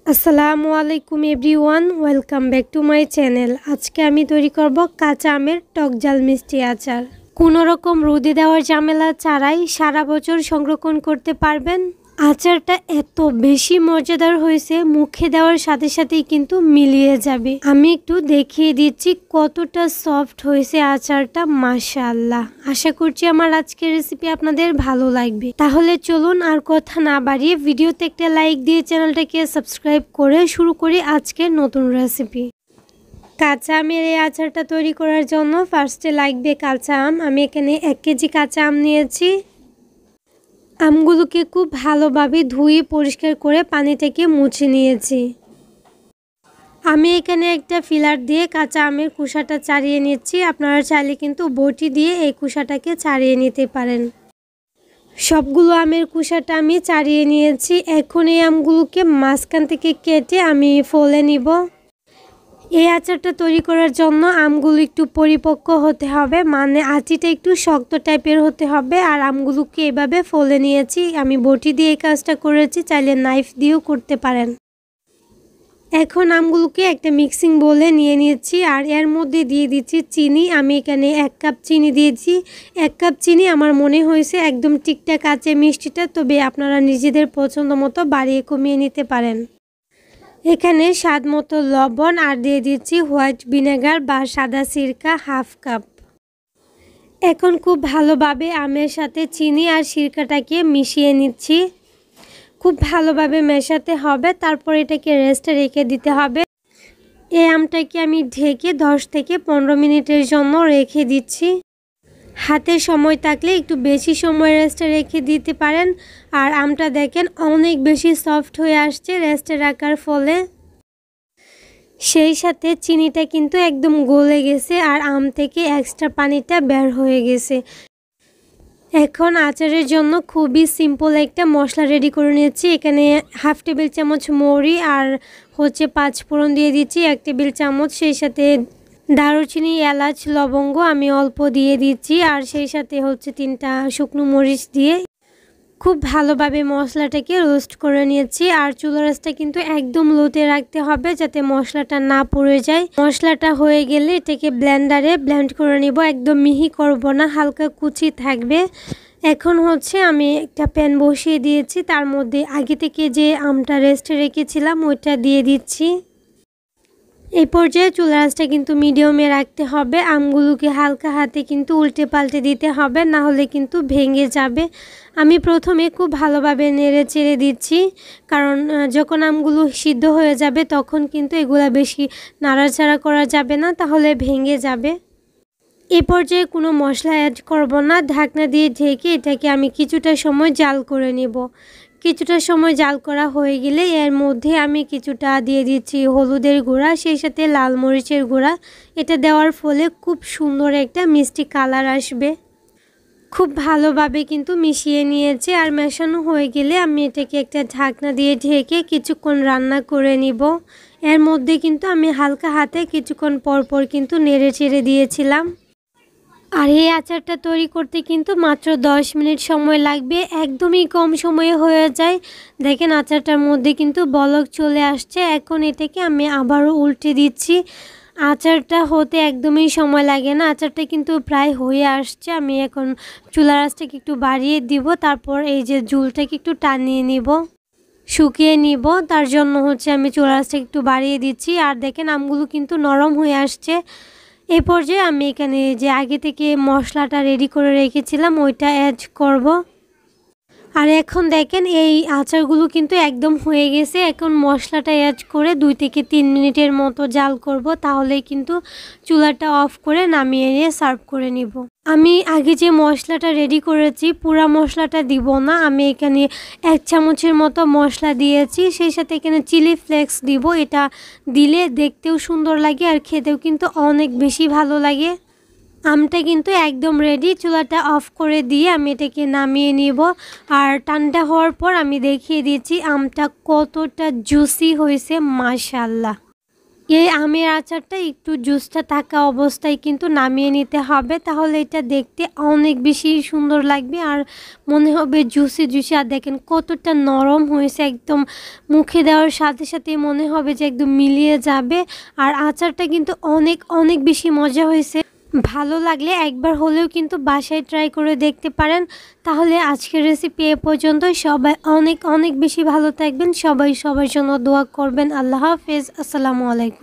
আসসালামু আলাইকুম everyone, welcome back to my channel. আজকে আমি তৈরি করব কাঁচা আমের টক ঝাল মিষ্টি আচার। কোনো রকম রোদে দেওয়ার ঝামেলা ছাড়াই সারা বছর সংরক্ষণ করতে পারবেন। আচারটা এত বেশি মজাদার হয়েছে, মুখে দেওয়ার সাথে সাথেই কিন্তু মিলিয়ে যাবে। আমি একটু দেখিয়ে দিচ্ছি কতটা সফট হয়েছে আচারটা। মাশাআল্লাহ, আশা করছি আমার আজকের রেসিপি আপনাদের ভালো লাগবে। তাহলে চলুন আর কথা না বাড়িয়ে ভিডিওতে একটা লাইক দিয়ে চ্যানেলটাকে সাবস্ক্রাইব করে শুরু করি আজকের নতুন রেসিপি। কাঁচা আমের এই আচারটা তৈরি করার জন্য ফার্স্টে লাগবে কাঁচা আম। আমি এখানে 1 কেজি কাঁচা আম নিয়েছি। আমগুলোকে খুব ভালোভাবে ধুয়ে পরিষ্কার করে পানি থেকে মুছে নিয়েছি। আমি এখানে একটা ফিলার দিয়ে কাঁচা আমের খোসাটা ছাড়িয়ে নিচ্ছি। আপনারা চাইলে কিন্তু বটি দিয়ে এই খোসাটাকে ছাড়িয়ে নিতে পারেন। সবগুলো আমের খোসাটা আমি ছাড়িয়ে নিয়েছি। এখন এই আমগুলোকে মাঝখান থেকে কেটে আমি ফলে নিব। এই আচারটা তৈরি করার জন্য আমগুলো একটু পরিপক্ক হতে হবে, মানে আঁচিটা একটু শক্ত টাইপের হতে হবে। আর আমগুলোকে এভাবে ফলে নিয়েছি। আমি বটি দিয়ে এই কাজটা করেছি, চাইলে নাইফ দিয়েও করতে পারেন। এখন আমগুলোকে একটা মিক্সিং বোলে নিয়ে নিয়েছি আর এর মধ্যে দিয়ে দিচ্ছি চিনি। আমি এখানে 1 কাপ চিনি দিয়েছি। 1 কাপ চিনি আমার মনে হয়েছে একদম ঠিকঠাক আছে মিষ্টিটা, তবে আপনারা নিজেদের পছন্দ মতো বাড়িয়ে কমিয়ে নিতে পারেন। এখানে স্বাদ মতো লবণ আর দিয়ে দিচ্ছি হোয়াইট ভিনেগার বা সাদা সিরকা 1/2 কাপ। এখন খুব ভালোভাবে আমের সাথে চিনি আর সিরকাটাকে মিশিয়ে নিচ্ছি। খুব ভালোভাবে মেশাতে হবে, তারপর এটাকে রেস্টে রেখে দিতে হবে। এই আমটাকে আমি ঢেকে 10 থেকে 15 মিনিটের জন্য রেখে দিচ্ছি। হাতে সময় থাকলে একটু বেশি সময় রেস্টে রেখে দিতে পারেন। আর আমটা দেখেন অনেক বেশি সফট হয়ে আসছে রেস্টে রাখার ফলে। সেই সাথে চিনিটা কিন্তু একদম গলে গেছে আর আম থেকে এক্সট্রা পানিটা বের হয়ে গেছে। এখন আচারের জন্য খুবই সিম্পল একটা মশলা রেডি করে নিয়েছি। এখানে 1/2 টেবিল চামচ মৌরি আর 5 ফোড়ন দিয়ে দিচ্ছি 1 টেবিল চামচ। সেই সাথে দারুচিনি, এলাচ, লবঙ্গ আমি অল্প দিয়ে দিচ্ছি। আর সেই সাথে 3টা শুকনো মরিচ দিয়ে খুব ভালোভাবে মশলাটাকে রোস্ট করে নিয়েছি। আর চুলার আঁচটা কিন্তু একদম লোতে রাখতে হবে যাতে মশলাটা না পুড়ে যায়। মশলাটা হয়ে গেলে এটাকে ব্লেন্ডারে ব্লেন্ড করে নিব। একদম মিহি করব না, হালকা কুচি থাকবে। এখন আমি একটা প্যান বসিয়ে দিয়েছি, তার মধ্যে আগে থেকে যে আমটা রেস্টে রেখেছিলাম ওইটা দিয়ে দিচ্ছি। এই পর্যায়ে চুলার আঁচটা কিন্তু মিডিয়ামে রাখতে হবে। আমগুলোকে হালকা হাতে কিন্তু উল্টে পাল্টে দিতে হবে, না হলে কিন্তু ভেঙে যাবে। আমি প্রথমে খুব ভালোভাবে নেড়ে চেড়ে দিচ্ছি, কারণ যখন আমগুলো সিদ্ধ হয়ে যাবে তখন কিন্তু এগুলা বেশি নাড়াচাড়া করা যাবে না, তাহলে ভেঙে যাবে। এই পর্যায়ে কোনো মশলা অ্যাড করব না। ঢাকনা দিয়ে ঢেকে এটাকে আমি কিছুটা সময় জাল করে নেব। কিছুটা সময় জাল করা হয়ে গেলে এর মধ্যে আমি কিছুটা দিয়ে দিচ্ছি হলুদের গুঁড়া, সেই সাথে লাল মরিচের গুঁড়া। এটা দেওয়ার ফলে খুব সুন্দর একটা মিষ্টি কালার আসবে। খুব ভালোভাবে কিন্তু মিশিয়ে নিয়েছি। আর মেশানো হয়ে গেলে আমি এটাকে একটা ঢাকনা দিয়ে ঢেকে কিছুক্ষণ রান্না করে নিব। এর মধ্যে কিন্তু আমি হালকা হাতে কিছুক্ষণ পর পর কিন্তু নেড়ে চেড়ে দিয়েছিলাম। আর এই আচারটা তৈরি করতে কিন্তু মাত্র 10 মিনিট সময় লাগবে, একদমই কম সময়ে হয়ে যায়। দেখেন আচারটার মধ্যে কিন্তু বলক চলে আসছে। এখন এটাকে আমি আবারও উল্টে দিচ্ছি। আচারটা হতে একদমই সময় লাগে না, আচারটা কিন্তু প্রায় হয়ে আসছে। আমি এখন চুলার আঁচটাকে একটু বাড়িয়ে দিব, তারপর এই যে ঝোলটাকে একটু টানিয়ে নিব, শুকিয়ে নিব। তার জন্য আমি চুলার আঁচটাকে একটু বাড়িয়ে দিচ্ছি। আর দেখেন আমগুলো কিন্তু নরম হয়ে আসছে। এই পর্যায়ে আমি এখানে যে আগে থেকে মশলাটা রেডি করে রেখেছিলাম ওইটা অ্যাড করব। আর এখন দেখেন এই আচারগুলো কিন্তু একদম হয়ে গেছে। এখন মশলাটা অ্যাড করে 2 থেকে 3 মিনিটের মতো জাল করব, তাহলেই কিন্তু চুলাটা অফ করে নামিয়ে নিয়ে সার্ভ করে নিব। আমি আগে যে মশলাটা রেডি করেছি পুরা মশলাটা দিব না, আমি এখানে 1 চামচের মতো মশলা দিয়েছি। সেই সাথে এখানে চিলি ফ্লেক্স দিব। এটা দিলে দেখতেও সুন্দর লাগে আর খেতেও কিন্তু অনেক বেশি ভালো লাগে। আমটা কিন্তু একদম রেডি। চুলাটা অফ করে দিয়ে আমি এটাকে নামিয়ে নিব। আর ঠান্ডা হওয়ার পর আমি দেখিয়ে দিচ্ছি আমটা কতটা জুসি হয়েছে। মাশাআল্লাহ, এই আমের আচারটা একটু জুসটা থাকা অবস্থায় কিন্তু নামিয়ে নিতে হবে, তাহলে এটা দেখতে অনেক বেশি সুন্দর লাগবে আর মনে হবে জুসি জুসি। আর দেখেন কতটা নরম হয়েছে, একদম মুখে দেওয়ার সাথে সাথেই মনে হবে যে একদম মিলিয়ে যাবে। আর আচারটা কিন্তু অনেক অনেক বেশি মজা হয়েছে। ভালো লাগলে একবার হলেও কিন্তু বাসায় ট্রাই করে দেখতে পারেন। তাহলে আজকের রেসিপি এ পর্যন্তই। সবাই অনেক অনেক বেশি ভালো থাকবেন, সবাই সবার জন্য দোয়া করবেন। আল্লাহ হাফেজ, আসসালামু আলাইকুম।